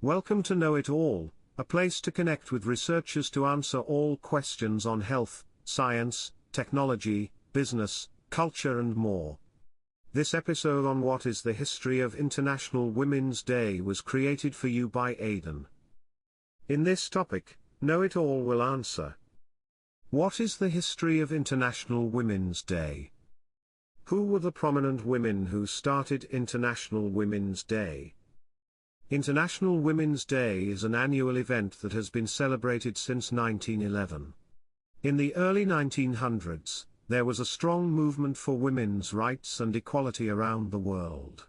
Welcome to Know It All, a place to connect with researchers to answer all questions on health, science, technology, business, culture and more. This episode on What is the History of International Women's Day was created for you by Aidan. In this topic, Know It All will answer: what is the history of International Women's Day? Who were the prominent women who started International Women's Day? International Women's Day is an annual event that has been celebrated since 1911. In the early 1900s, there was a strong movement for women's rights and equality around the world.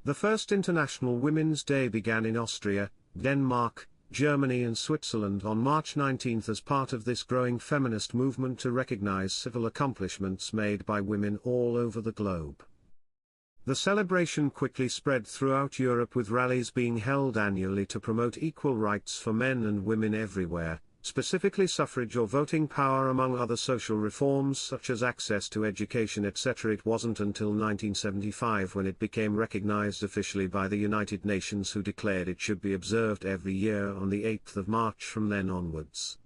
The first International Women's Day began in Austria, Denmark, Germany and Switzerland on March 19 as part of this growing feminist movement to recognize civil accomplishments made by women all over the globe. The celebration quickly spread throughout Europe, with rallies being held annually to promote equal rights for men and women everywhere, specifically suffrage or voting power among other social reforms such as access to education etc. It wasn't until 1975 when it became recognized officially by the United Nations, who declared it should be observed every year on the 8th of March from then onwards.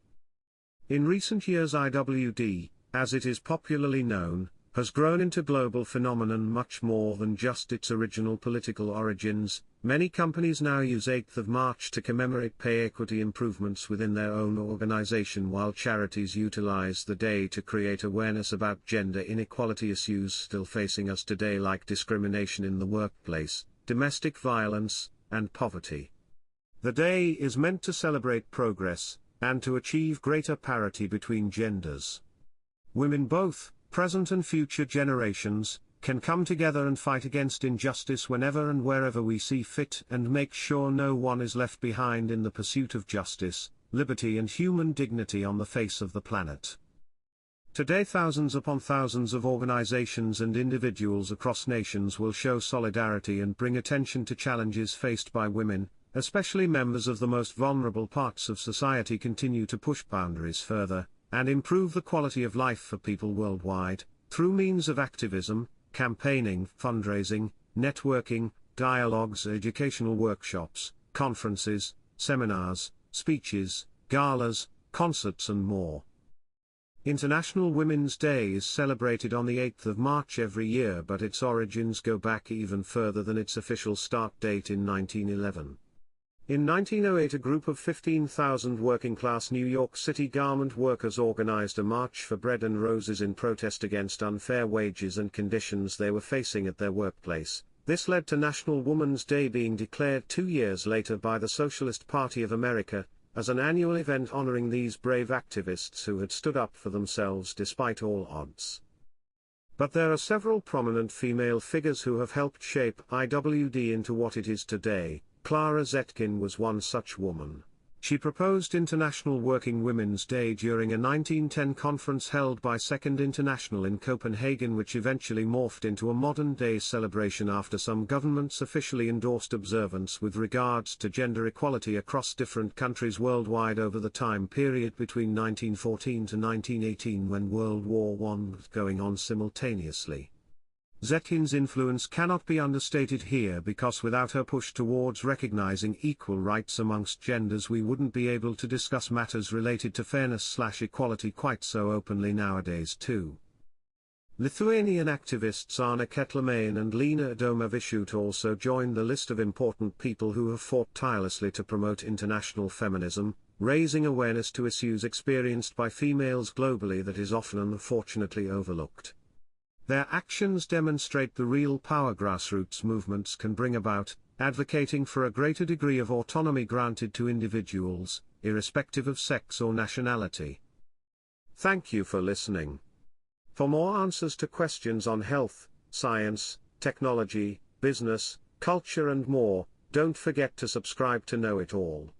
In recent years, IWD, as it is popularly known, has grown into a global phenomenon much more than just its original political origins. Many companies now use 8th of March to commemorate pay equity improvements within their own organization, while charities utilize the day to create awareness about gender inequality issues still facing us today, like discrimination in the workplace, domestic violence, and poverty. The day is meant to celebrate progress, and to achieve greater parity between genders. Women, both present and future generations, can come together and fight against injustice whenever and wherever we see fit, and make sure no one is left behind in the pursuit of justice, liberty and human dignity on the face of the planet. Today, thousands upon thousands of organizations and individuals across nations will show solidarity and bring attention to challenges faced by women, especially members of the most vulnerable parts of society. Continue to push boundaries further, and improve the quality of life for people worldwide, through means of activism, campaigning, fundraising, networking, dialogues, educational workshops, conferences, seminars, speeches, galas, concerts and more. International Women's Day is celebrated on the 8th of March every year, but its origins go back even further than its official start date in 1911. In 1908, a group of 15,000 working-class New York City garment workers organized a march for bread and roses in protest against unfair wages and conditions they were facing at their workplace. This led to National Women's Day being declared 2 years later by the Socialist Party of America, as an annual event honoring these brave activists who had stood up for themselves despite all odds. But there are several prominent female figures who have helped shape IWD into what it is today. Clara Zetkin was one such woman. She proposed International Working Women's Day during a 1910 conference held by Second International in Copenhagen, which eventually morphed into a modern-day celebration after some governments officially endorsed observance with regards to gender equality across different countries worldwide over the time period between 1914 to 1918, when World War I was going on simultaneously. Zetkin's influence cannot be understated here, because without her push towards recognizing equal rights amongst genders, we wouldn't be able to discuss matters related to fairness/equality quite so openly nowadays too. Lithuanian activists Anna Ketlamane and Lena Adomavičiūtė also joined the list of important people who have fought tirelessly to promote international feminism, raising awareness to issues experienced by females globally that is often unfortunately overlooked. Their actions demonstrate the real power grassroots movements can bring about, advocating for a greater degree of autonomy granted to individuals, irrespective of sex or nationality. Thank you for listening. For more answers to questions on health, science, technology, business, culture and more, don't forget to subscribe to Know It All.